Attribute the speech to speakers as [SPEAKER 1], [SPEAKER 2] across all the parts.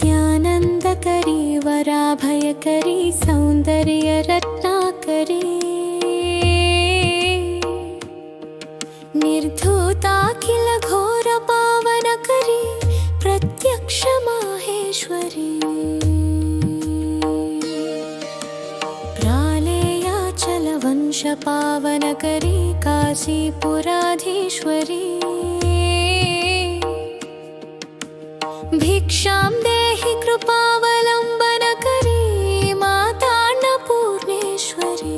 [SPEAKER 1] नित्यानन्दकरी वराभयकरी सौन्दर्यरत्नाकरी निर्धूताखिल घोरपावनकरी प्रत्यक्ष माहेश्वरी प्रालेयाचल वंशपावनकरी काशीपुराधीश्वरी भिक्षां देहि कृपावलम्बनकरी मातान्नपूर्णेश्वरी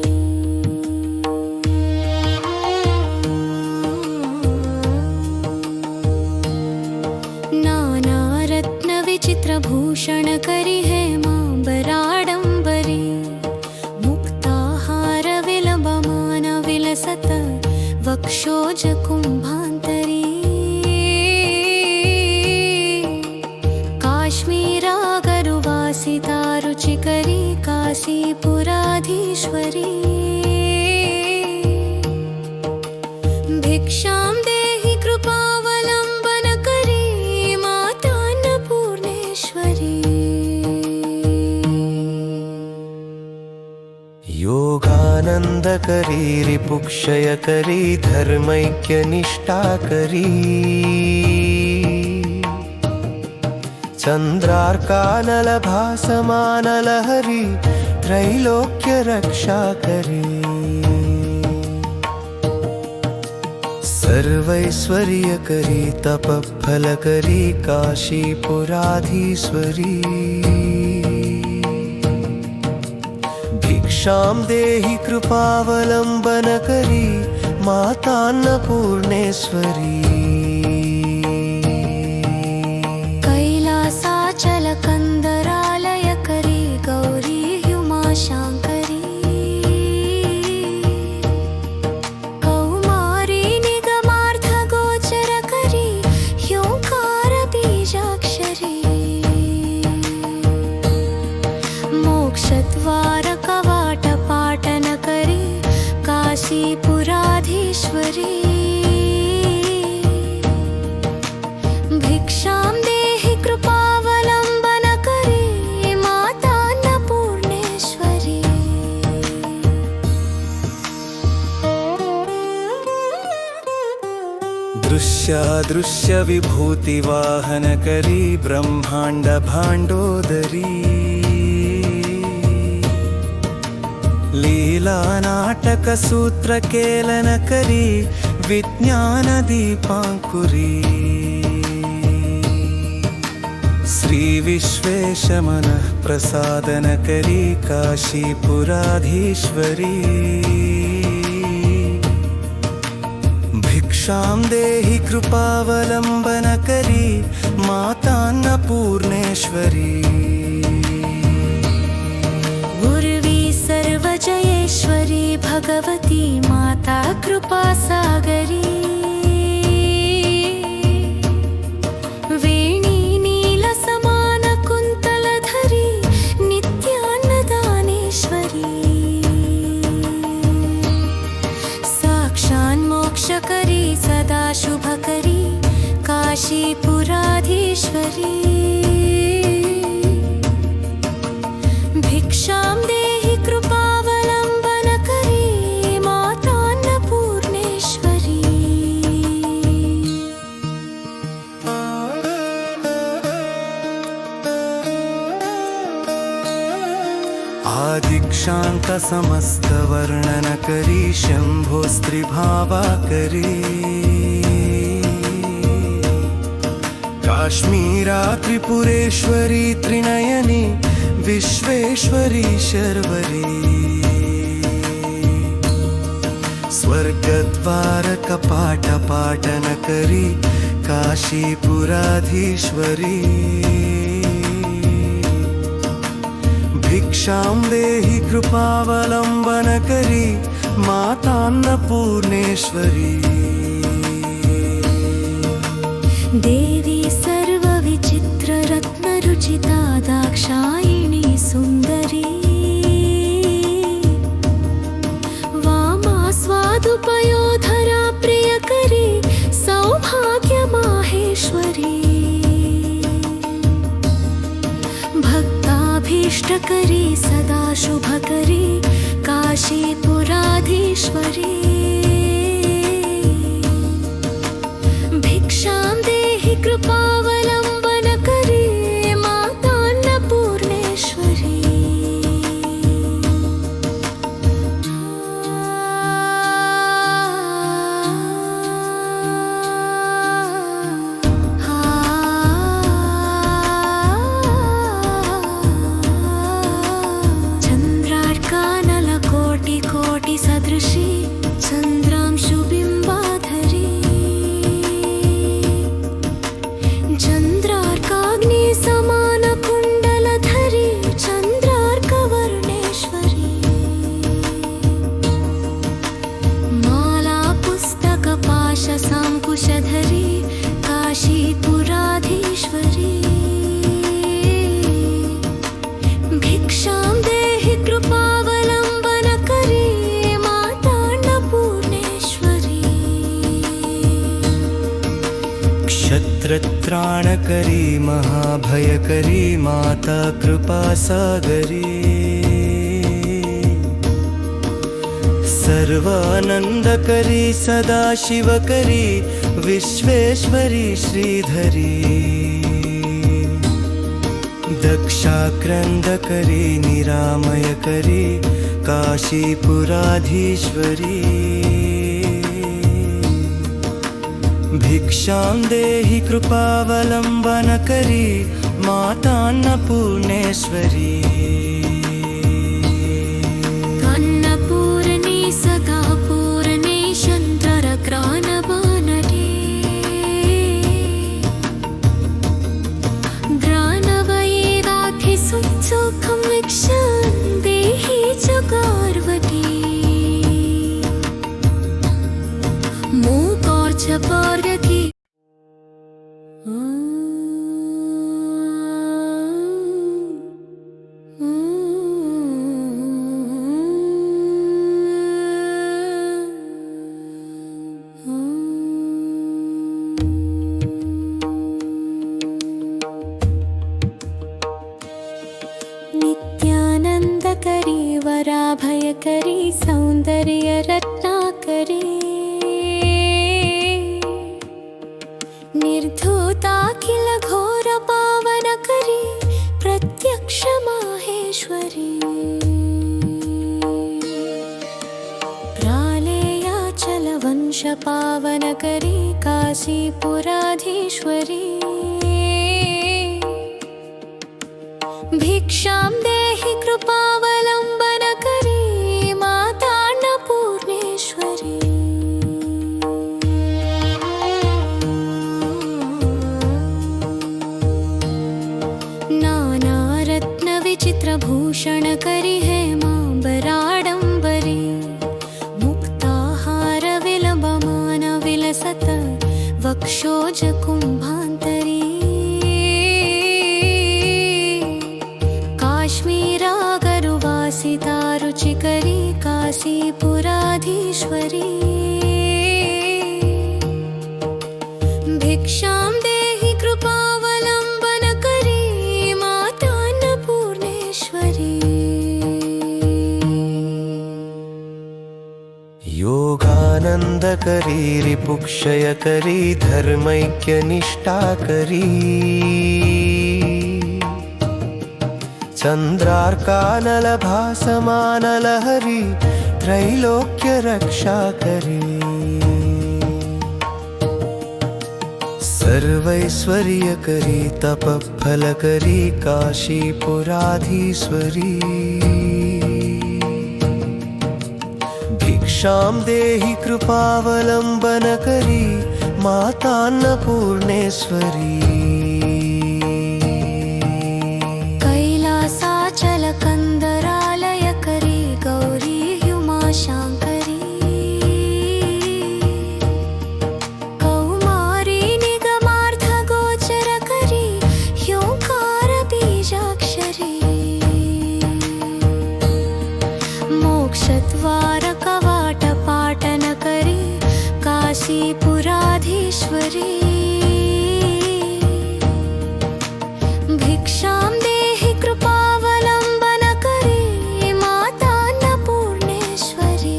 [SPEAKER 1] नानारत्नविचित्रभूषणकरी हेमाम्बराडम्बरी मुक्ताहारविलम्बमानविलसत वक्षोजकुम्भान्तरी काश्मीरागरुवासितारुचिकरी काशीपुराधीश्वरी भिक्षां देहि कृपावलम्बनकरी मातान्नपूर्णेश्वरी
[SPEAKER 2] योगानन्दकरी रिपुक्षयकरी धर्मैक्यनिष्ठाकरी चन्द्रार्कानलभासमानलहरी त्रैलोक्यरक्षाकरी सर्वैश्वर्यकरी तपःफलकरी काशीपुराधीश्वरी भिक्षां देहि कृपावलम्बनकरी मातान्नपूर्णेश्वरी
[SPEAKER 1] कैलासाचलकन्दरालयकरी गौरी हुमाशाङ्करी कौमारी निगमार्थगोचरकरी ह्योङ्कारबीजाक्षरी मोक्षद्वारकवाटपाटनकरी काशीपुराधीश्वरी भिक्षां देहि कृपावलम्बनकरी मातान्नपूर्णेश्वरी
[SPEAKER 2] दृश्यादृश्यविभूतिवाहनकरी ब्रह्माण्डभाण्डोदरी लीलानाटकसूत्रकेलनकरी विज्ञानदीपाङ्कुरी श्रीविश्वेशमनः प्रसादनकरी काशीपुराधीश्वरी भिक्षां देहि कृपावलम्बनकरी मातान्नपूर्णेश्वरी
[SPEAKER 1] उर्वी सर्वजयेश्वरी भगवती माता कृपासागरी वेणी नीलसमानकुन्तलधरी नित्यान्नदानेश्वरी साक्षान्मोक्षकरी सदा शुभकरी काशीपुराधीश्वरी भिक्षां देहि कृपावलम्बनकरी मातान्नपूर्णेश्वरी
[SPEAKER 2] आदिक्षान्तसमस्तवर्णनकरी शम्भोस्त्रिभावाकरी काश्मीरा त्रिपुरेश्वरी त्रिनयनी विश्वेश्वरी शर्वरी स्वर्गद्वारकपाटपाटनकरी काशीपुराधीश्वरी भिक्षां देहि कृपावलम्बनकरी मातान्नपूर्णेश्वरी
[SPEAKER 1] देवी सर्वविचित्ररत्नरुचिता दाक्षायिणी सुन्दरी वामास्वादुपयोधरा प्रियकरी सौभाग्यमाहेश्वरी भक्ताभीष्टकरी सदा शुभकरी काशीपुराधीश्वरी भिक्षां देहि कृपावलम्बनकरी मातान्नपूर्णेश्वरी चन्द्रार्कानलकोटि सदृशी चन्द्रांशुबिम्बाधरी चन्द्रार्काग्नि समानकुण्डलधरी चन्द्रार्कवर्णेश्वरी मालापुस्तकपाशसाङ्कुशधरी काशीपुराधीश्वरी भिक्षां देहि कृपावलम्बनकरी मातान्नपूर्णेश्वरी
[SPEAKER 2] क्षत्रत्राणकरी महाभयकरी माता कृपासागरी सर्वानन्दकरी सदाशिवकरी विश्वेश्वरी श्रीधरी दक्षाक्रन्दकरी निरामयकरी काशीपुराधीश्वरी भिक्षां देहि कृपावलम्बनकरी मातान्नपूर्णेश्वरी
[SPEAKER 1] अन्नपूर्णे सदा पूर्णे शन्तरग्रानबानटे ग्रानवयेदाधिसुखं वीक्षां देहि च पार्वती मूकोर्च पार्वती नित्यानन्दकरी वराभयकरी सौन्दर्यरत्नाकरी निर्धूताखिल घोरपावनकरी प्रत्यक्षमाहेश्वरी प्रालेयाचलवंशपावनकरी काशीपुराधीश्वरी भिक्षां देहि कृपावलम्बनकरी मातान्नपूर्णेश्वरी नानारत्नविचित्रभूषणकरी हेमाम्बराडम्बरी मुक्ताहारविलम्बमानविलसत वक्षोजकुम्भान्तरी काश्मीरागरुवासितारुचिकरी काशीपुराधीश्वरी भिक्षां देहि कृपावलम्बनकरी मातान्नपूर्णेश्वरी
[SPEAKER 2] योगानन्दकरी रिपुक्षयकरी धर्मैक्यनिष्ठाकरी चन्द्रार्कानलभासमानलहरी त्रैलोक्यरक्षाकरी सर्वैश्वर्यकरी तपःफलकरी काशीपुराधीश्वरी भिक्षां देहि कृपावलम्बनकरी मातान्नपूर्णेश्वरी
[SPEAKER 1] कैलासाचलकन्दरालयकरी गौरी हुमाशाङ्करी कौमारी निगमार्थ काशीपुराधीश्वरी भिक्षां देहि कृपावलम्बनकरी माता अन्नपूर्णेश्वरी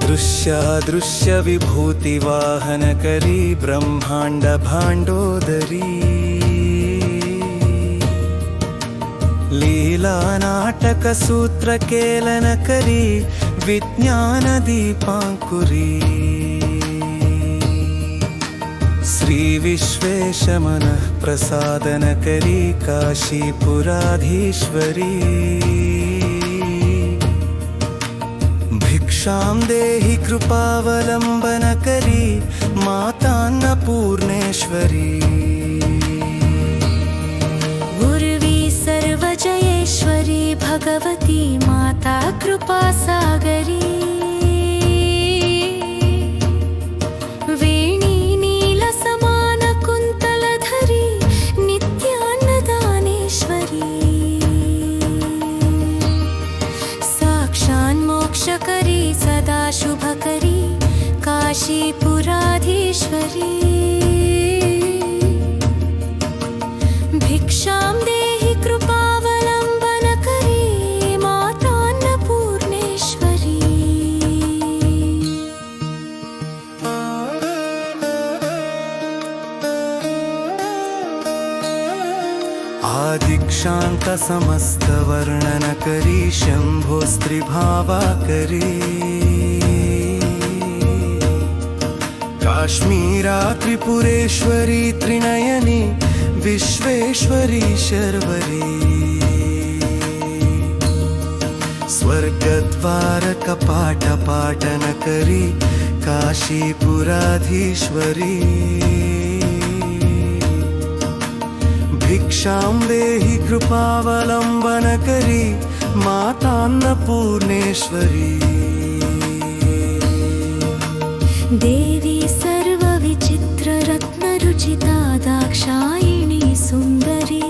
[SPEAKER 2] दृश्यादृश्य विभूतिवाहनकरी ब्रह्माण्ड भाण्डोदरी लीला नाटक सूत्रकेलनकरी विज्ञान दीपाङ्कुरी श्री विश्वेश मनः प्रसादनकरी काशीपुराधीश्वरी भिक्षां देहि कृपावलम्बनकरी माता अन्नपूर्णेश्वरी
[SPEAKER 1] गुर्वी सर्वजयेश्वरी भगवती माता कृपासागरी वेणी नीलसमानकुन्तलधरी नित्यान्नदानेश्वरी साक्षान्मोक्षकरी सदा शुभकरी काशीपुराधीश्वरी भिक्षां देहि कृपावलम्बनकरी माता अन्नपूर्णेश्वरी
[SPEAKER 2] आदिक्षान्त समस्तवर्णनकरी शम्भोस्त्रिभावाकरी काश्मीरा त्रिपुरेश्वरी त्रिनयनी विश्वेश्वरी शर्वरी स्वर्गद्वारकपाटपाटनकरी काशीपुराधीश्वरी भिक्षां देहि कृपावलम्बनकरी माता अन्नपूर्णेश्वरी
[SPEAKER 1] देवी सर्वविचित्ररत्नरुचिता दाक्षायिणी सुन्दरी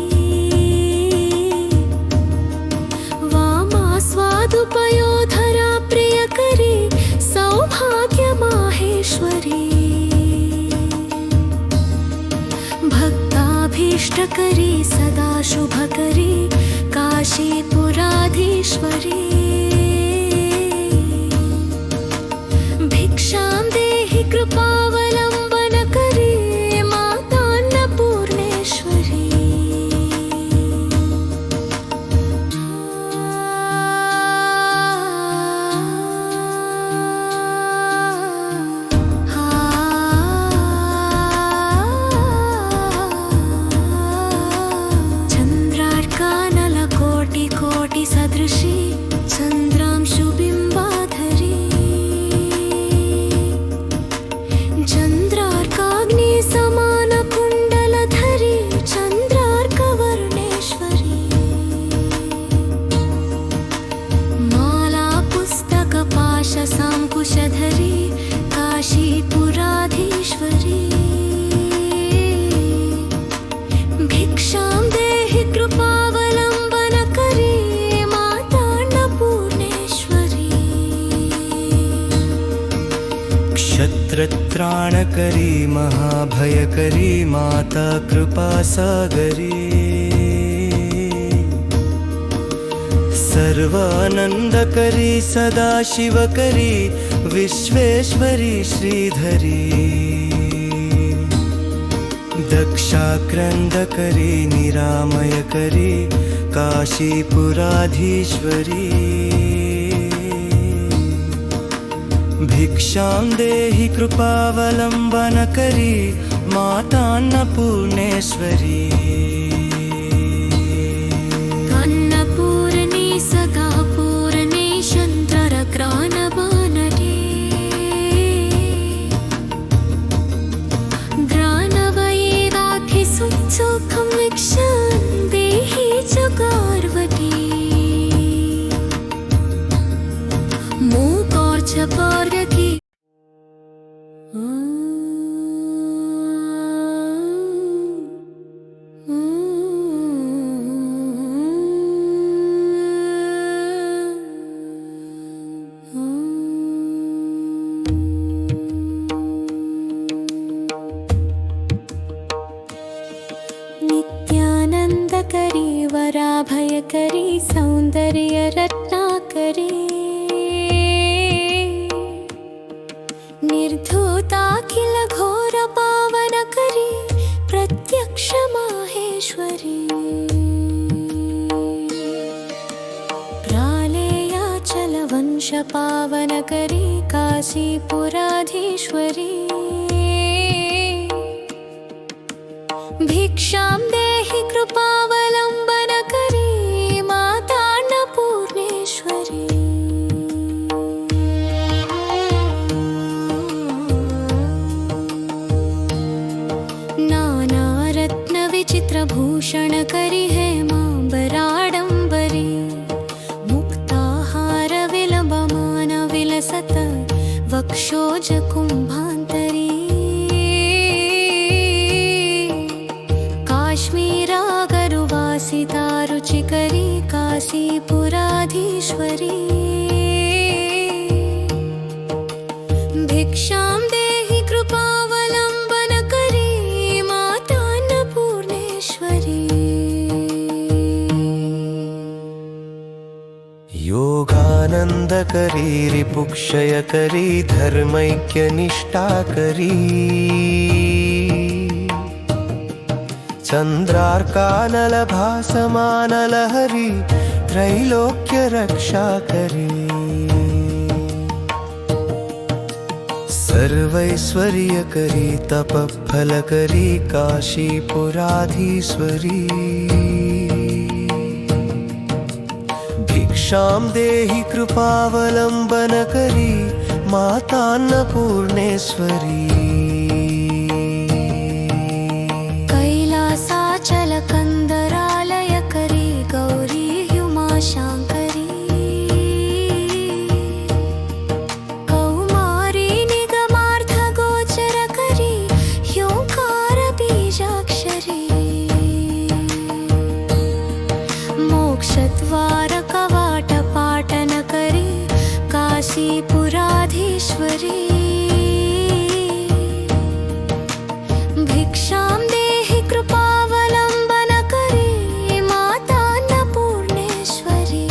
[SPEAKER 1] वामास्वादुपयोधरा प्रियकरी सौभाग्यमाहेश्वरी भक्ताभीष्टकरी सदा शुभकरी काशीपुराधीश्वरी भिक्षां देहि कृपावलम्बनकरी माता अन्नपूर्णेश्वरी चन्द्रार्कानलकोटिकोटि सदृशी चन्द्रांशुबिम्बाधरी चन्द्रार्काग्नि समानकुण्डलधरी चन्द्रार्कवर्णेश्वरी माला पुस्तकपाशसाङ्कुशधरी काशीपुराधीश्वरी भिक्षां देहि कृपावलम्बनकरी माता अन्नपूर्णेश्वरी
[SPEAKER 2] क्षत्रत्राणकरी महाभयकरी माता कृपासागरी सर्वानन्दकरी सदाशिवकरी विश्वेश्वरी श्रीधरी दक्षाक्रन्दकरी निरामयकरी काशीपुराधीश्वरी भिक्षां देहि कृपावलम्बनकरी माता अन्नपूर्णेश्वरी
[SPEAKER 1] अन्नपूर्णे सदा पूर्णे शङ्करग्रानबानरे ग्रानवयेदाखिसुखं वीक्षां देहि च गार्वती मूकोर्च पार्वती Mm-hmm. रत्नाकरी निर्धूताखिल घोर पावनकरी प्रत्यक्ष माहेश्वरी प्रालेयाचल वंश पावनकरी काशीपुराधीश्वरी भिक्षां देहि कृपावलम्बनकरी माता अन्नपूर्णेश्वरी नानारत्नविचित्रभूषणकरी हेमाम्बराडम्बरी मुक्ताहार विलम्बमान विलसत वक्षोजकुम्भान्तरी काश्मीरागरुवासितारुचिकरी काशीपुराधीश्वरी भिक्षां देहि कृपावलम्बनकरी माता अन्नपूर्णेश्वरी
[SPEAKER 2] योगानन्दकरी रिपुक्षयकरी धर्मैक्यनिष्ठाकरी चन्द्रार्कानलभासमानलहरी त्रैलोक्यरक्षाकरी सर्वैश्वर्यकरी तपःफलकरी काशीपुराधीश्वरी भिक्षां देहि कृपावलम्बनकरी माता अन्नपूर्णेश्वरी
[SPEAKER 1] कैलासाचलकन्दरालयकरी गौरी ह्युमाशाङ्करी कौमारी निगमार्थगोचरकरी ह्योङ्कारबीजाक्षरी मोक्षद्वारकवाटपाटनकरी काशीपुराधीश्वरी भिक्षां देहि कृपावलम्बनकरी माता अन्नपूर्णेश्वरी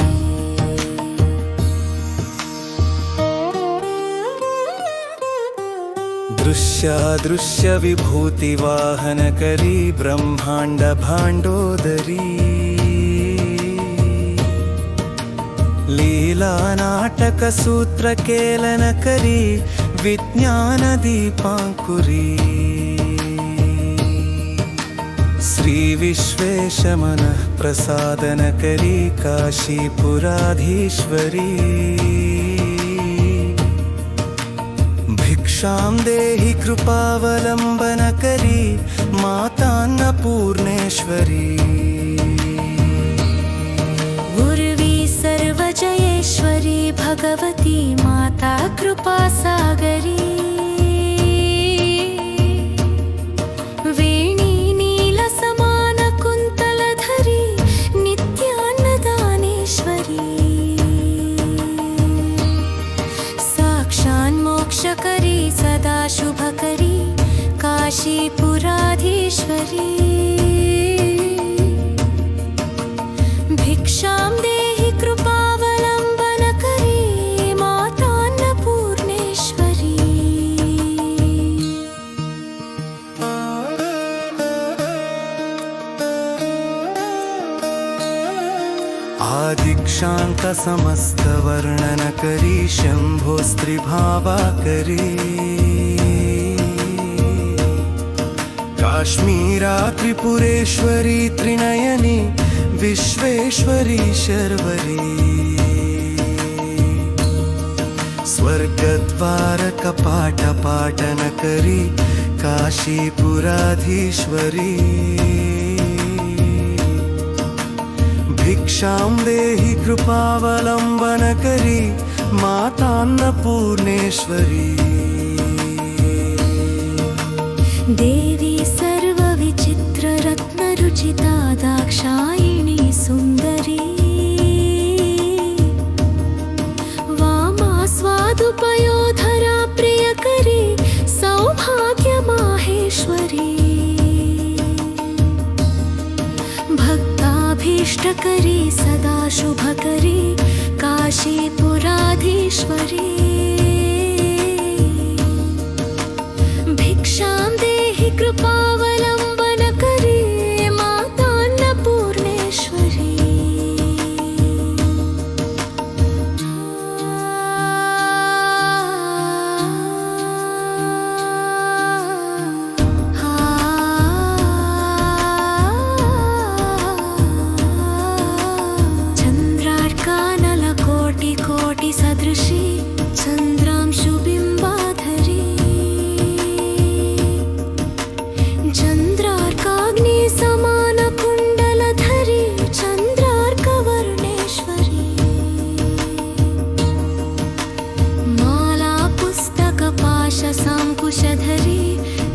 [SPEAKER 2] दृश्यादृश्यविभूतिवाहनकरी ब्रह्माण्डभाण्डोदरी लीलानाटकसूत्रकेलनकरी विज्ञानदीपाङ्कुरी श्रीविश्वेशमनः प्रसादनकरी काशीपुराधीश्वरी भिक्षां देहि कृपावलम्बनकरी माता अन्नपूर्णेश्वरी
[SPEAKER 1] उर्वी सर्वजयेश्वरी भगवती माता कृपासागरी वेणी नीलसमानकुन्तलधरी नित्यान्नदानेश्वरी साक्षान्मोक्षकरी सदा शुभकरी काशीपुराधीश्वरी भिक्षां देहि कृपावलम्बनकरी माता अन्नपूर्णेश्वरी
[SPEAKER 2] आदिक्षान्तसमस्तवर्णनकरी शम्भोस्त्रिभावाकरी काश्मीरा त्रिपुरेश्वरी त्रिनयनी विश्वेश्वरी शर्वरी स्वर्गद्वारकपाटपाटनकरी काशीपुराधीश्वरी भिक्षां देहि कृपावलम्बनकरी माता अन्नपूर्णेश्वरी
[SPEAKER 1] देवी सर्वविचित्ररत्नरुचिता दाक्षायिणी सुन्दरी वामास्वादुपयोधरा प्रियकरी सौभाग्यमाहेश्वरी भक्ताभीष्टकरी सदा शुभकरी काशीपुराधीश्वरी भिक्षां देहि कृपावलम्बनकरी मातान्नपूर्णेश्वरी कोटि सदृशी चन्द्रांशुबिम्बाधरी चन्द्रार्काग्नि समानकुण्डलधरी चन्द्रार्कवर्णेश्वरी माला पुस्तकपाशसाङ्कुशधरी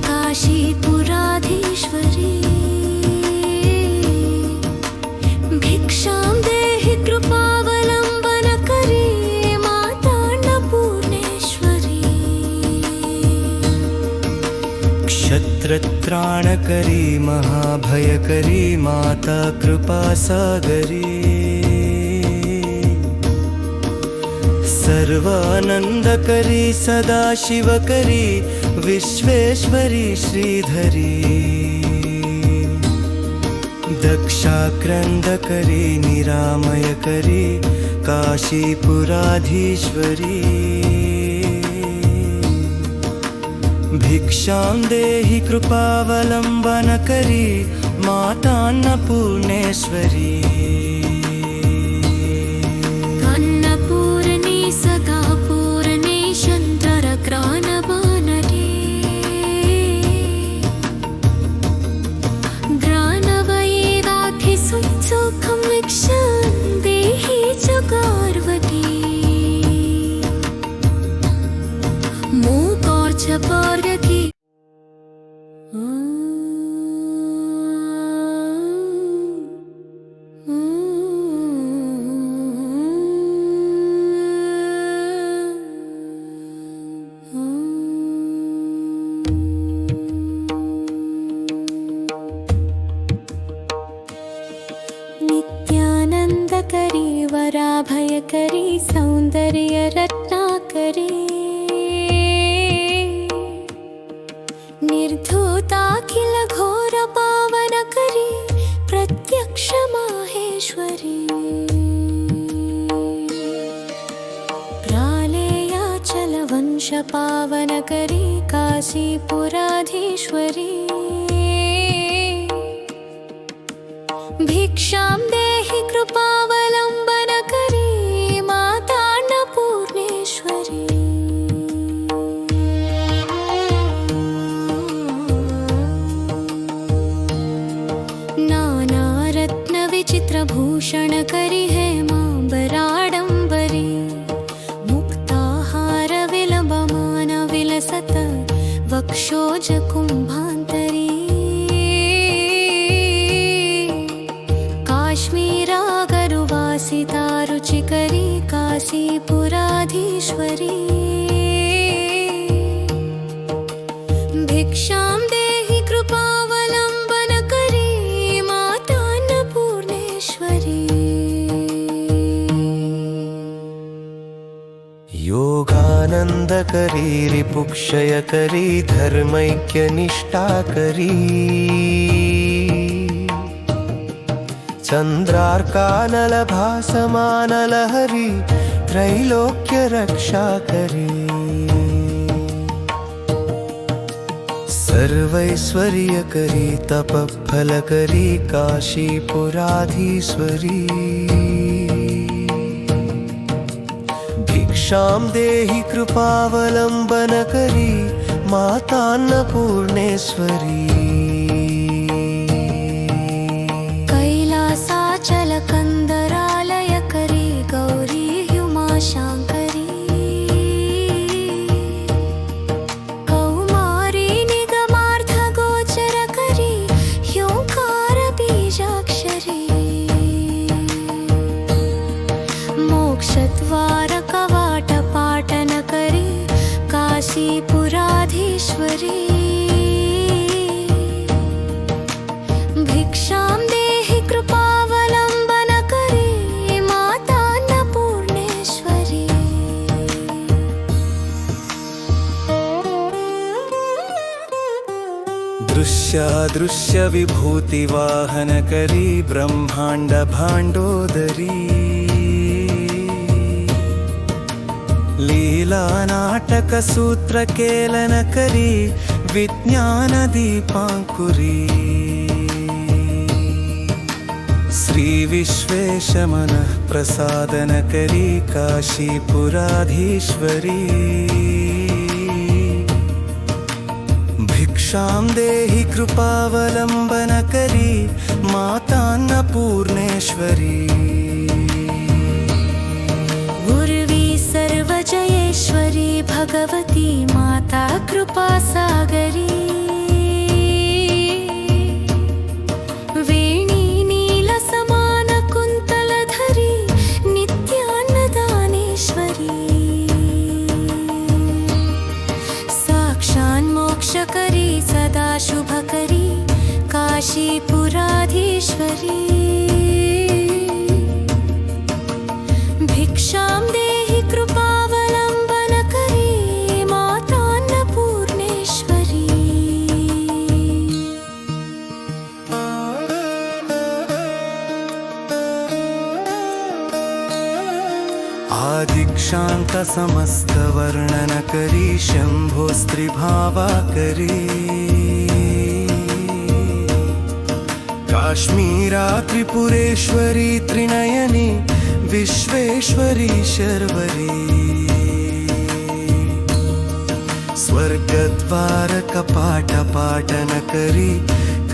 [SPEAKER 1] काशीपुराधीश्वरी भिक्षां देहि कृपावलम्बनकरी
[SPEAKER 2] क्षत्रत्राणकरी महाभयकरी माता कृपासागरी सर्वानन्दकरी सदाशिवकरी विश्वेश्वरी श्रीधरी दक्षाक्रन्दकरी निरामयकरी काशीपुराधीश्वरी भिक्षां देहि कृपावलम्बनकरी मातान्नपूर्णेश्वरी
[SPEAKER 1] अन्नपूर्णे सदा पूर्णे शङ्करग्रानवानरे ग्रानवयेदाधिसुखं भिक्षां देहि च पार्वती मूकोर्च पार्वती नित्यानन्दकरी वराभयकरी सौन्दर्यरत्नाकरी निर्धूताखिल घोर पावनकरी प्रत्यक्ष माहेश्वरी प्रालेयाचल वंश पावनकरी काशीपुराधीश्वरी भिक्षां देहि कृपावलम्बनकरी मातान्नपूर्णेश्वरी विचित्रभूषणकरी हेमाम्बराडम्बरी मुक्ताहारविलम्बमानविलसत वक्षोजकुम्भान्तरी काश्मीरागरुवासितारुचिकरी काशीपुराधीश्वरी भिक्षां देहि कृपावलम्बनकरी
[SPEAKER 2] योगानन्दकरी रिपुक्षयकरी धर्मैक्यनिष्ठाकरी चन्द्रार्कानलभासमानलहरी त्रैलोक्यरक्षाकरी सर्वैश्वर्यकरी तपःफलकरी काशीपुराधीश्वरी भिक्षां देहि कृपावलम्बनकरी मातान्नपूर्णेश्वरी
[SPEAKER 1] कैलासाचलकन्दरालयकरी गौरी ह्युमाशाङ्करी कौमारी निगमार्थगोचरकरी ह्योङ्कारबीजाक्षरी मोक्षद्वारकवाटपाटनकरी काशीपुराधीश्वरी भिक्षां देहि कृपावलम्बनकरी
[SPEAKER 2] दृश्यादृश्य विभूति वाहनकरी ब्रह्मांड भांडोदरी लीला नाटक सूत्र केलनकरी विज्ञान दीपांकुरी श्री विश्वेशमनः प्रसादनकरी काशीपुराधीश्वरी भिक्षां देहि कृपावलम्बनकरी मातान्नपूर्णेश्वरी
[SPEAKER 1] गुरुवी सर्वजयेश्वरी भगवती माता कृपासागरी मोक्षकरी सदा शुभकरी काशीपुराधीश्वरी भिक्षां देहि कृपावलम्बनकरी मातान्नपूर्णेश्वरी
[SPEAKER 2] आदिक्षान्त समस्त वर्णनकरी शम्भोस्त्रिभावाकरी काश्मीरा त्रिपुरेश्वरी त्रिनयनी विश्वेश्वरी शर्वरी स्वर्गद्वार कपाटपाटनकरी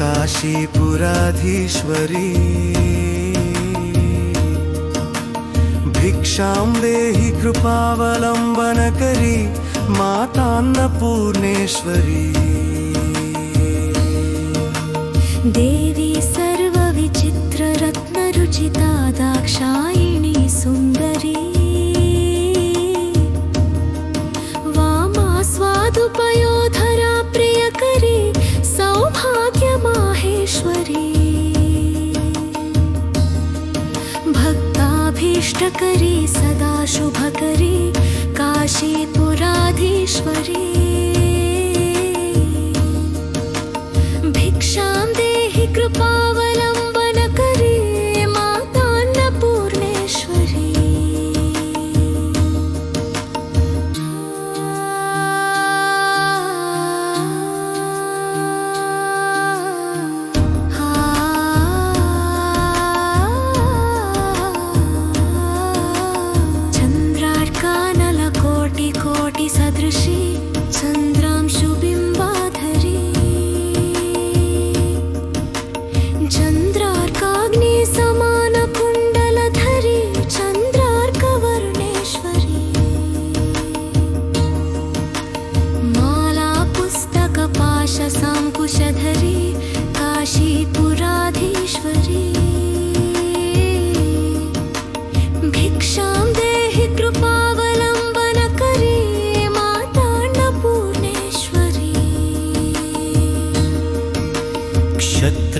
[SPEAKER 2] काशीपुराधीश्वरी भिक्षां देहि कृपावलम्बनकरी मातान्नपूर्णेश्वरी
[SPEAKER 1] देवी सर्वविचित्ररत्नरुचिता दाक्षायिणी सुन्दरी वामास्वादुपयोधरा प्रियकरी सौभाग्यमाहेश्वरी भक्ताभीष्टकरी सदा शुभकरी काशीपुराधीश्वरी भिक्षां देहि कृपावलम्बनकरी मातान्नपूर्णेश्वरी कोटि सदृशी चन्द्रांशुबिम्बाधरी चन्द्रार्काग्नि समानकुण्डलधरी चन्द्रार्कवर्णेश्वरी माला पुस्तकपाशसाङ्कुशधरी काशीपुराधीश्वरी भिक्षां देहि कृपावलम्बनकरी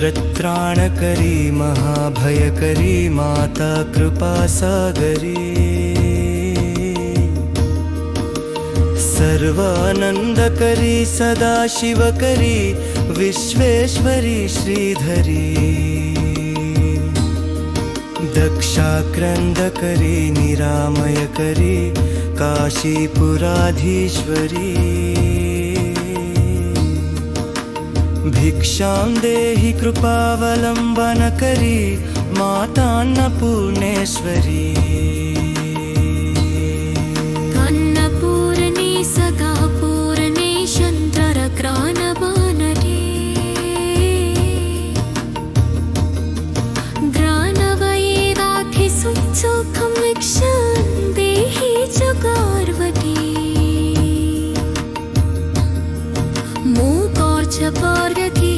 [SPEAKER 2] क्षत्रत्राणकरी महाभयकरी माता कृपासागरी सर्वानन्दकरी सदाशिवकरी विश्वेश्वरी श्रीधरी दक्षाक्रन्दकरी निरामयकरी काशीपुराधीश्वरी भिक्षां देहि कृपावलम्बनकरी मातान्नपूर्णेश्वरी
[SPEAKER 1] अन्नपूर्णे सदा पूर्णे शन्त्ररग्रानबानरे ग्रानवयेदाधिसुच्छोखं वीक्षन् देहि च गार्वती मूकोर्च पार्वती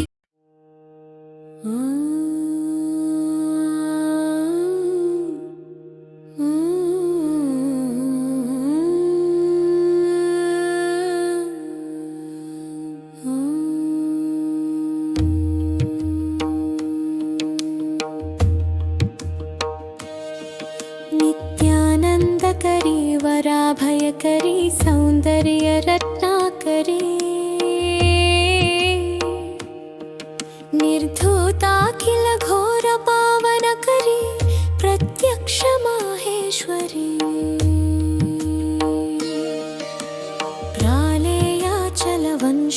[SPEAKER 1] नित्यानन्दकरी वराभयकरी सौन्दर्यरत्नाकरी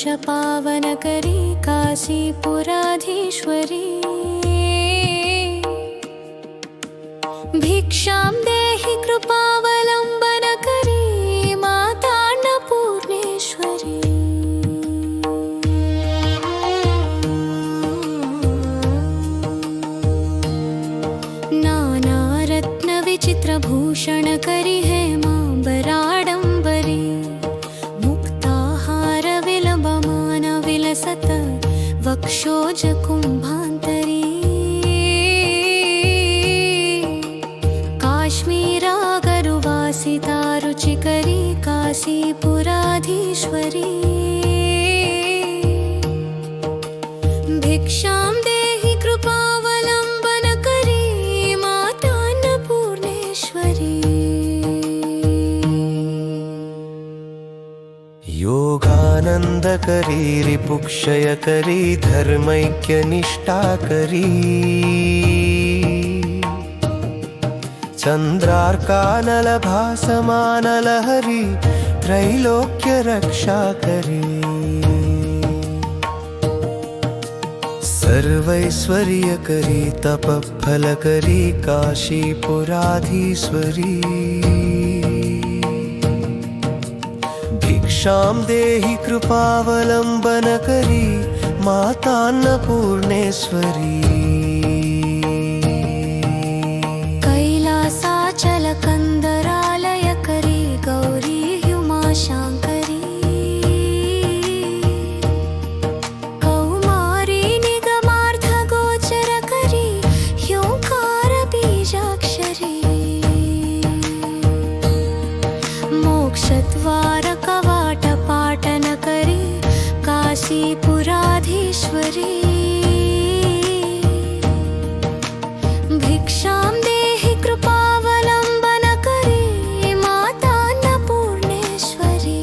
[SPEAKER 1] प्रालेयाचलवंशपावनकरी काशीपुराधीश्वरी भिक्षां देहि कृपावलम्बनकरी मातान्नपूर्णेश्वरी नानारत्नविचित्रभूषणकरी हेमाम्बराडम्बरी मुक्ताहारविलम्बमानविलसत वक्षोजकुम्भान्तरी काश्मीरागरुवासितारुचिकरी काशीपुराधीश्वरी भिक्षां देहि कृपावलम्बनकरी मातान्नपूर्णेश्वरी
[SPEAKER 2] योगानन्दकरी रिपुक्षयकरी धर्मैक्यनिष्ठाकरी चन्द्रार्कानलभासमानलहरी त्रैलोक्यरक्षाकरी सर्वैश्वर्यकरी तपःफलकरी काशीपुराधीश्वरी भिक्षां देहि कृपावलम्बनकरी मातान्नपूर्णेश्वरी
[SPEAKER 1] कैलासाचलकन्दरालयकरी गौरी ह्युमाशाङ्करी कौमारी निगमार्थगोचरकरी ह्योङ्कारबीजाक्षरी मोक्षद्वारकवाटपाटनकरी काशीपुराधीश्वरी भिक्षां देहि कृपावलम्बनकरी मातान्नपूर्णेश्वरी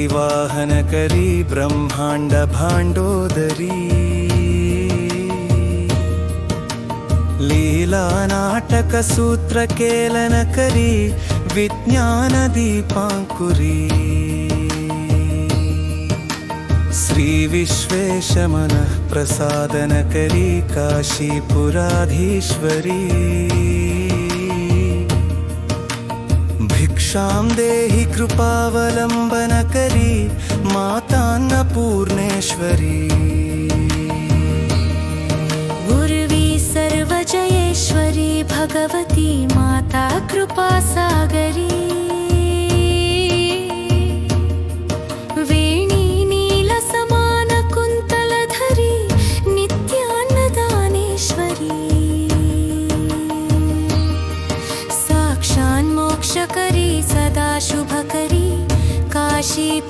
[SPEAKER 2] दृश्यादृश्यविभूतिवाहनकरी ब्रह्माण्डभाण्डोदरी लीलानाटकसूत्रकेलनकरी विज्ञानदीपाङ्कुरी श्रीविश्वेशमनः प्रसादनकरी काशीपुराधीश्वरी भिक्षां देहि कृपावलम्बनकरी मातान्नपूर्णेश्वरी
[SPEAKER 1] गुर्वी सर्वजयेश्वरी भगवती माता कृपासागरी वेणी नीलसमानकुन्तलधरी नित्यान्नदानेश्वरी साक्षान्मोक्षकरी सदा शुभकरी काशीपुराधीश्वरी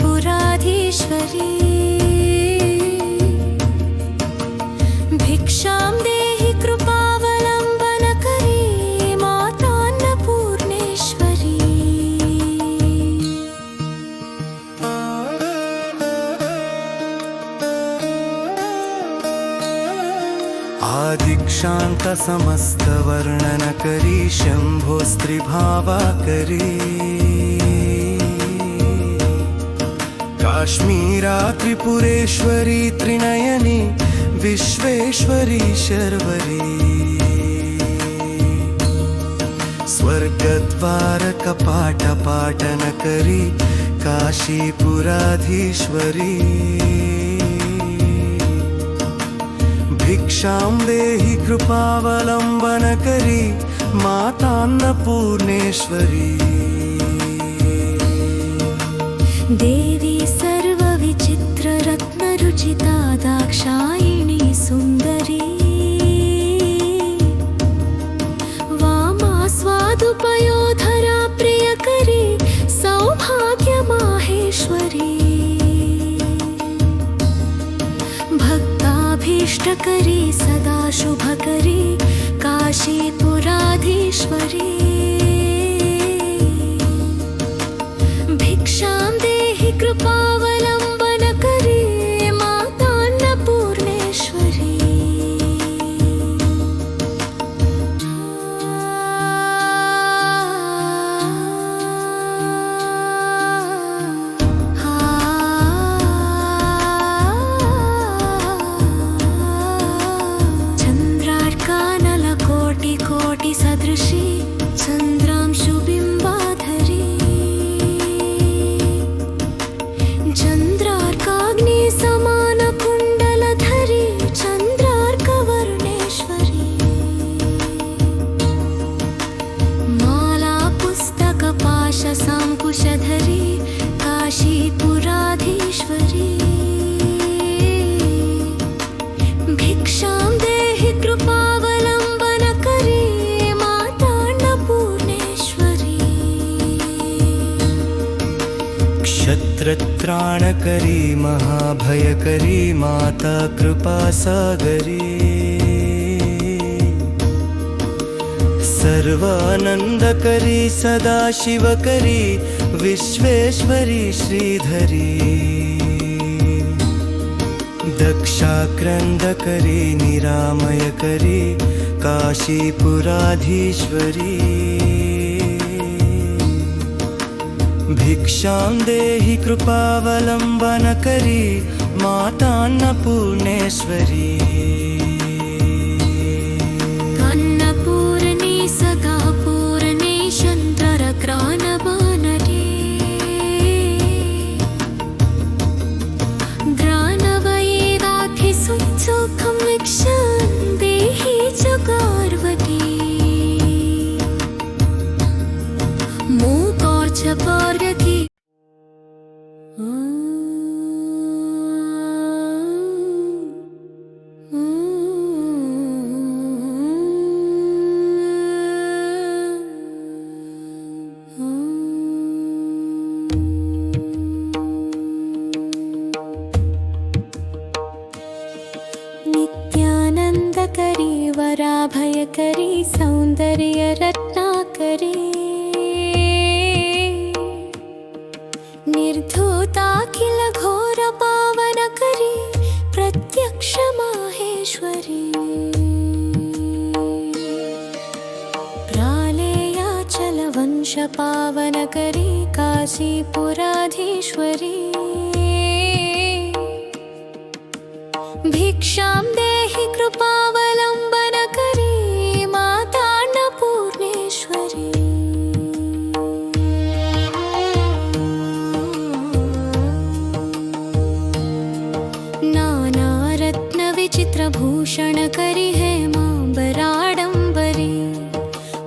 [SPEAKER 1] भिक्षां देहि कृपावलम्बनकरी मातान्नपूर्णेश्वरी
[SPEAKER 2] आदिक्षान्तसमस्तवर्णनकरी शम्भोस्त्रिभावाकरी काश्मीरा त्रिपुरेश्वरी त्रिनयनी विश्वेश्वरी शर्वरी स्वर्गद्वारकपाटपाटनकरी काशीपुराधीश्वरी भिक्षां देहि कृपावलम्बनकरी मातान्नपूर्णेश्वरी
[SPEAKER 1] देवी सर्वविचित्ररत्नरुचिता दाक्षायिणी सुन्दरी वामास्वादुपयोधरा प्रियकरी सौभाग्यमाहेश्वरी भक्ताभीष्टकरी सदा शुभकरी काशीपुराधीश्वरी भिक्षां देहि कृपावलम्बनकरी मातान्नपूर्णेश्वरी
[SPEAKER 2] त्राणकरी महाभयकरी माता कृपा सागरी सर्वानंदकरी सदाशिवकरी विश्वेश्वरी श्रीधरी दक्षाक्रंदकरी निरामयकरी काशीपुराधीश्वरी भिक्षां देहि कृपावलम्बनकरी मातान्नपूर्णेश्वरी
[SPEAKER 1] अन्नपूर्णे सदा पूर्णे शङ्करग्रानवानरे ग्रानवयेदाधिसुखं वीक्षां देहि च पार्वती मूकोर्च पार्वती नित्यानन्दकरी वराभयकरी सौन्दर्यरत्नाकरी निर्धूताखिल घोरपावनकरी प्रत्यक्ष माहेश्वरी प्रालेयाचल वंशपावनकरी काशीपुराधीश्वरी भिक्षां देहि कृपावलम्बनकरी मातान्नपूर्णेश्वरी नानारत्नविचित्रभूषणकरी हेमाम्बराडम्बरी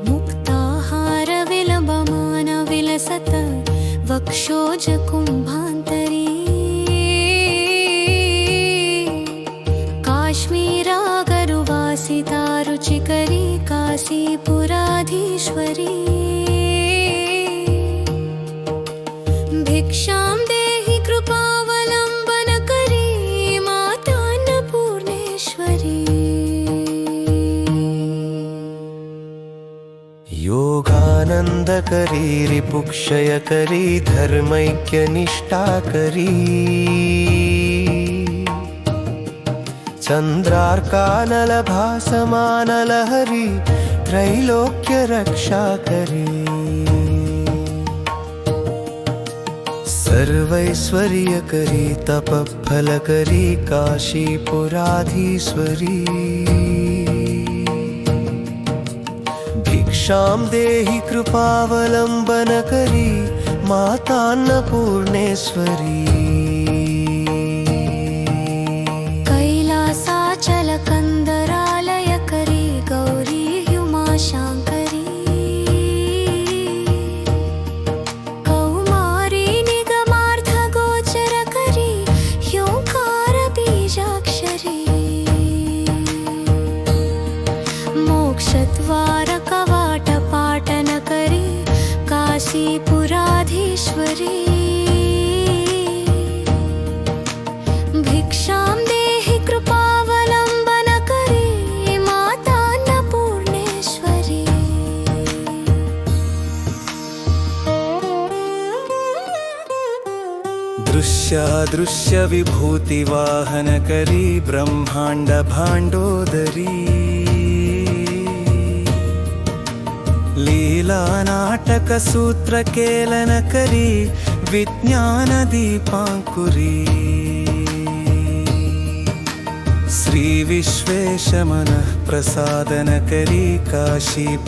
[SPEAKER 1] मुक्ताहारविलम्बमानविलसत वक्षोजकुम्भान्तरी काश्मीरागरुवासितारुचिकरी काशीपुराधीश्वरी भिक्षां देहि कृपावलम्बनकरी मातान्नपूर्णेश्वरी
[SPEAKER 2] योगानन्दकरी रिपुक्षयकरी धर्मैक्यनिष्ठाकरी चन्द्रार्कानलभासमानलहरी त्रैलोक्यरक्षाकरी सर्वैश्वर्यकरी तपफलकरी काशीपुराधीश्वरी भिक्षां देहि कृपावलम्बनकरी मातान्नपूर्णेश्वरी
[SPEAKER 1] कैलासाचलकन्दरालयकरी गौरी हुमाशाङ्करी कौमारी निगमार्थगोचरकरी ह्योङ्कारबीजाक्षरी मोक्षद्वारकवाटपाटनकरी काशीपुराधीश्वरी भिक्षां देहि कृपावलम्बनकरी मातान्नपूर्णेश्वरी
[SPEAKER 2] दृश्यादृश्यविभूतिवाहनकरी ब्रह्माण्डभाण्डोदरी लीलानाटकसूत्रकेलनकरी विज्ञानदीपाङ्कुरी श्रीविश्वेशमनः प्रसादनकरी काशीपुराधीश्वरी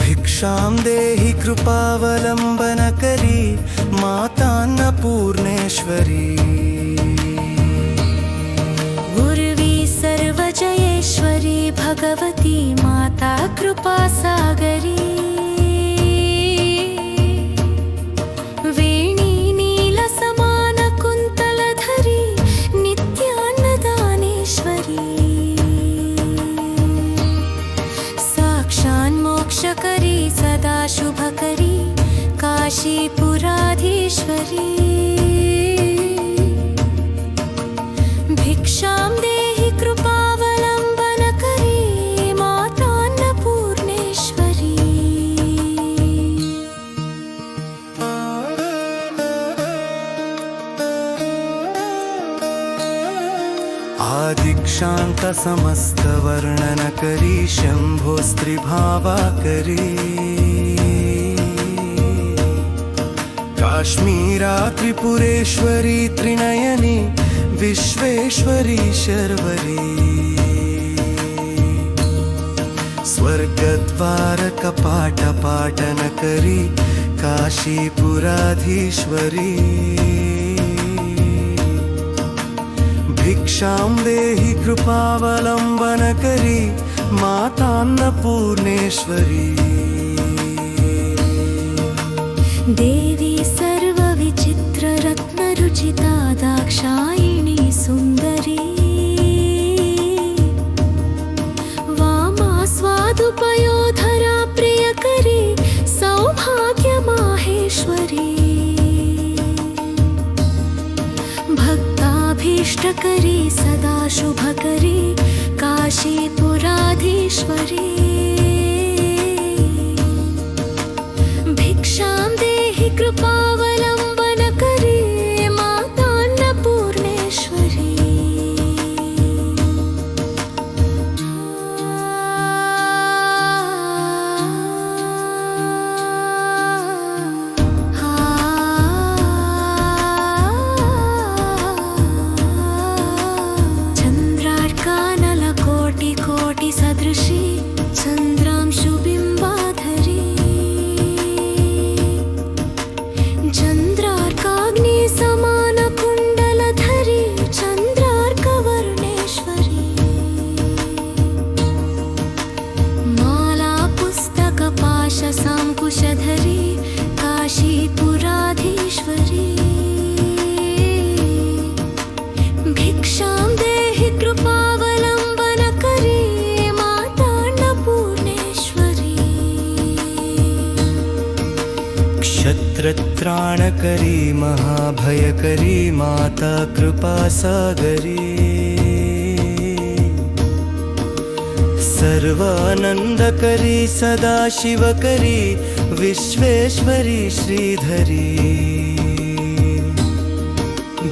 [SPEAKER 2] भिक्षां देहि कृपावलम्बनकरी मातान्नपूर्णेश्वरी
[SPEAKER 1] उर्वी सर्वजयेश्वरी भगवती माता कृपासागरी वेणी नीलसमानकुन्तलधरी नित्यान्नदानेश्वरी साक्षान्मोक्षकरी सदा शुभकरी
[SPEAKER 2] दीक्षांत समस्त वर्णन करी शंभो स्त्रीभावा करी काश्मीरा त्रिपुरेश्वरी त्रिनयनी विश्वेश्वरी शर्वरी स्वर्गद्वार कपाट पाटन करी काशीपुराधीश्वरी भिक्षां देहि कृपावलंबन करी मातान्नपूर्णेश्वरी
[SPEAKER 1] देवी सर्वविचित्ररत्नरुचिता दाक्षायिणी सुन्दरी वामास्वादुपयोधरा प्रियकरी सौभाग्यमाहेश्वरी भक्ताभीष्टकरी सदा शुभकरी काशीपुराधीश्वरी भिक्षां देहि कृपावलंबन करी मातान्नपूर्णेश्वरी चन्द्रार्कानलकोटि कोटि सदृशी चन्द्रांशुबिम्बाधरी चन्द्रार्काग्नि समान कुण्डलधरी चन्द्रार्कवर्णेश्वरी माला पुस्तक पाश सांकुशधरी काशीपुराधीश्वरी भिक्षां देहि कृपावलंबन करी मातान्नपूर्णेश्वरी
[SPEAKER 2] क्षत्रत्राणकरी महाभयकरी माता कृपासागरी सर्वानंदकरी सदाशिवकरी विश्वेश्वरी श्रीधरी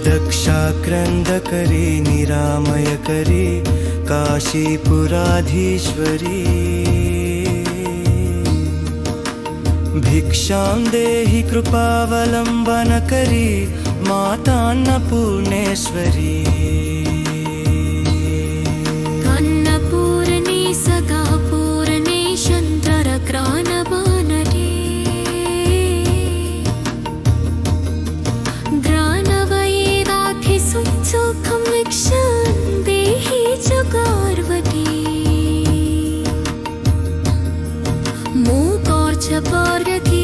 [SPEAKER 2] दक्षाक्रंदकरी निरामयकरी काशीपुराधीश्वरी भिक्षां देहि कृपावलंबन करी मातान्नपूर्णेश्वरी
[SPEAKER 1] अन्नपूर्णे सदा पूर्णे शङ्करग्रानवानरे ग्रानवयेदाधिसुखं भिक्षां देहि च गार्वती मूकोर्च पार्वती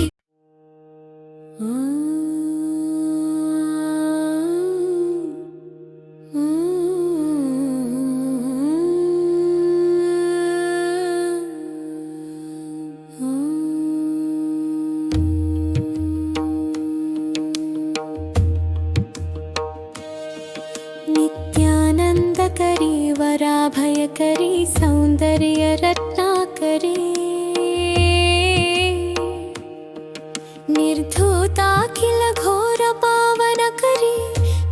[SPEAKER 1] नित्यानन्दकरी वराभयकरी सौन्दर्यरत्नाकरी निर्धूताखिल घोर पावनकरी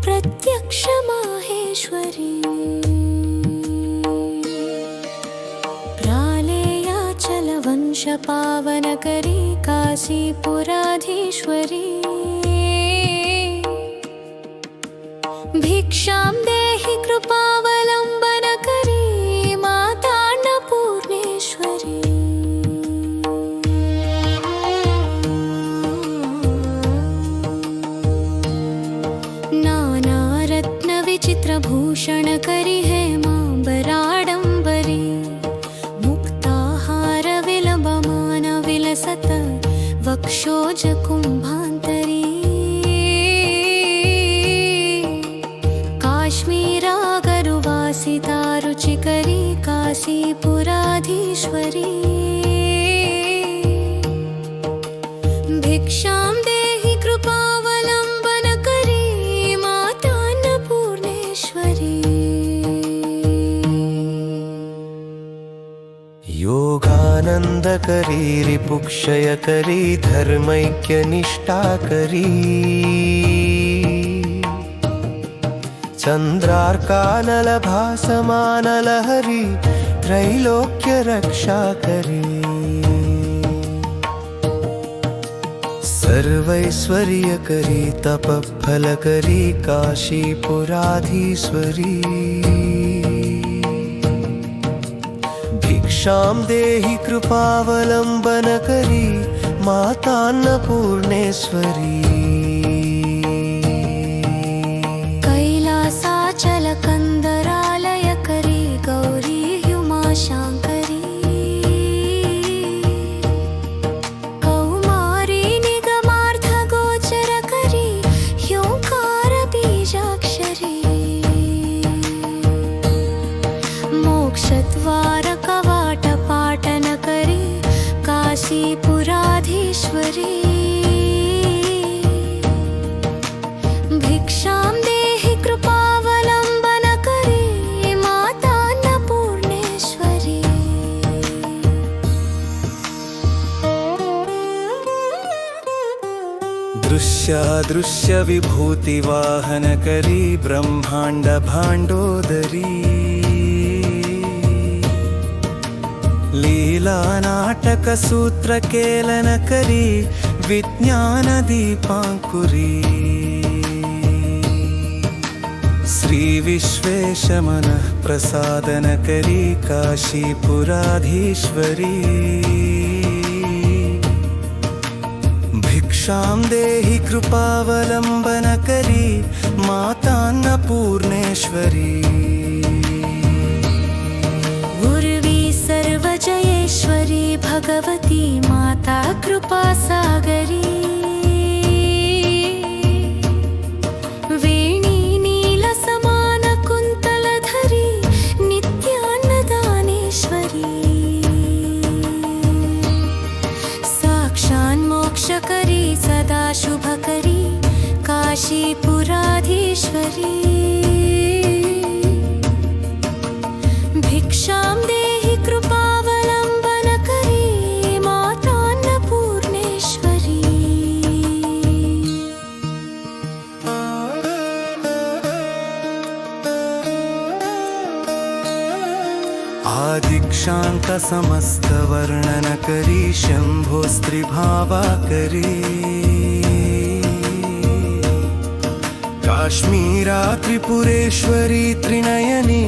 [SPEAKER 1] प्रत्यक्ष माहेश्वरी प्रालेयाचल वंश पावनकरी काशीपुराधीश्वरी भिक्षां देहि कृपावलंबन करी मातान्नपूर्णेश्वरी नानारत्नविचित्रभूषणकरी हेमाम्बराडम्बरी मुक्ताहारविलम्बमानविलसत वक्षोजकुम्भान्तरी काश्मीरागरुवासितारुचिकरी काशीपुराधीश्वरी भिक्षां देहि कृपावलंबन करी मातान्नपूर्णेश्वरी
[SPEAKER 2] योगानंदकरी रिपुक्षयकरी धर्मैक्यनिष्ठाकरी चन्द्रार्कानलभासमानलहरी त्रैलोक्यरक्षाकरी सर्वैश्वर्यकरी तपःफलकरी काशीपुराधीश्वरी भिक्षां देहि कृपावलम्बनकरी मातान्नपूर्णेश्वरी
[SPEAKER 1] कैलासाचलकन्दरालयकरी गौरी हुमाशङ्करी कौमारी निगमार्थगोचरकरी ह्योङ्कारबीजाक्षरी मोक्षद्वारकवाटपाटनकरी काशीपुराधीश्वरी भिक्षां देहि कृपावलम्बनकरी मातान्नपूर्णेश्वरी
[SPEAKER 2] दृश्यादृश्यविभूतिवाहनकरी ब्रह्माण्डभाण्डोदरी लीलानाटकसूत्रकेलनकरी विज्ञानदीपाङ्कुरी श्रीविश्वेशमनः प्रसादनकरी काशीपुराधीश्वरी भिक्षां देहि कृपावलम्बनकरी मातान्नपूर्णेश्वरी
[SPEAKER 1] उर्वी सर्वजयेश्वरी भगवती माता कृपासागरी वेणी नीलसमानकुन्तलधरी नित्यान्नदानेश्वरी साक्षान्मोक्षकरी सदा शुभकरी काशीपुराधीश्वरी भिक्षां देहि कृपावलम्बनकरी मातान्नपूर्णेश्वरी
[SPEAKER 2] आदिक्षान्तसमस्तवर्णनकरी शम्भोस्त्रिभावाकरी काश्मीरा त्रिपुरेश्वरी त्रिनयनी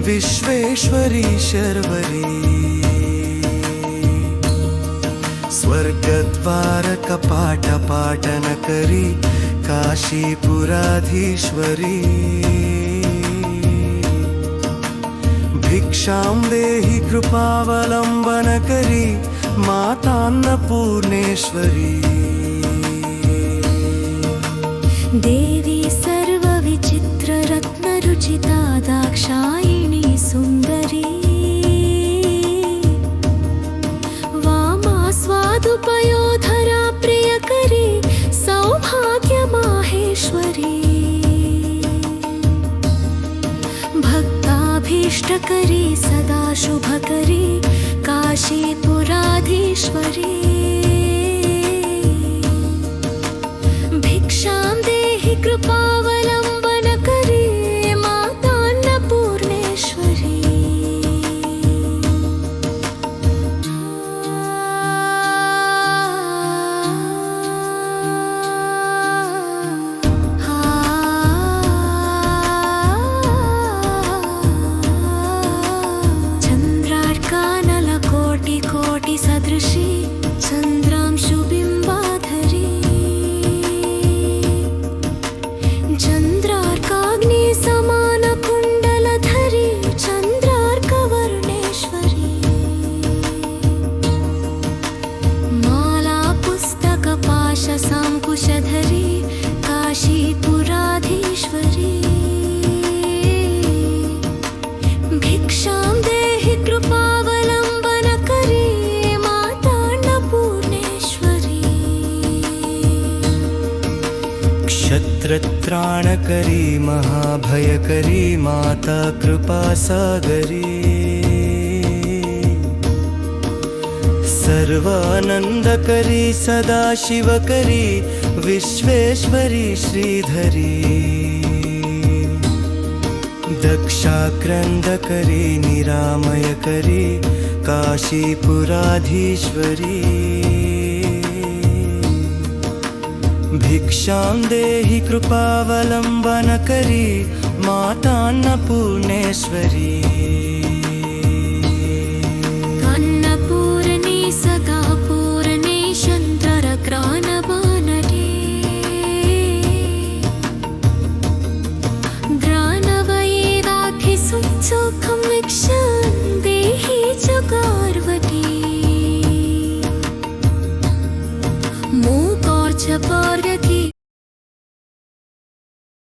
[SPEAKER 2] विश्वेश्वरी शर्वरी स्वर्गद्वारकपाटपाटनकरी काशीपुराधीश्वरी भिक्षां देहि कृपावलम्बनकरी मातान्नपूर्णेश्वरी
[SPEAKER 1] देवी सर्वविचित्ररत्नरुचिता दाक्षायिणी सुन्दरी वामास्वादुपयोधरा प्रियकरी सौभाग्यमाहेश्वरी भक्ताभीष्टकरी सदा शुभकरी काशीपुराधीश्वरी भिक्षां देहि कृपावलम्बनकरी मातान्नपूर्णेश्वरी चन्द्रार्कानलकोटिकोटिसदृशी चन्द्रांशुबिम्बाधरी चन्द्रार्काग्निसमानकुण्डलधरी चन्द्रार्कवर्णेश्वरी मालापुस्तकपाशसाङ्कुशधरी काशीपुराधीश्वरी भिक्षां देहि कृपावलम्बनकरी मातान्नपूर्णेश्वरी
[SPEAKER 2] क्षत्रत्राणकरी महाभयकरी माता कृपासागरी सर्वानन्दकरी सदाशिवकरी विश्वेश्वरी श्रीधरी रक्षाक्रन्दकरी निरामयकरी काशीपुराधीश्वरी भिक्षां देहि कृपावलम्बनकरी मातान्नपूर्णेश्वरी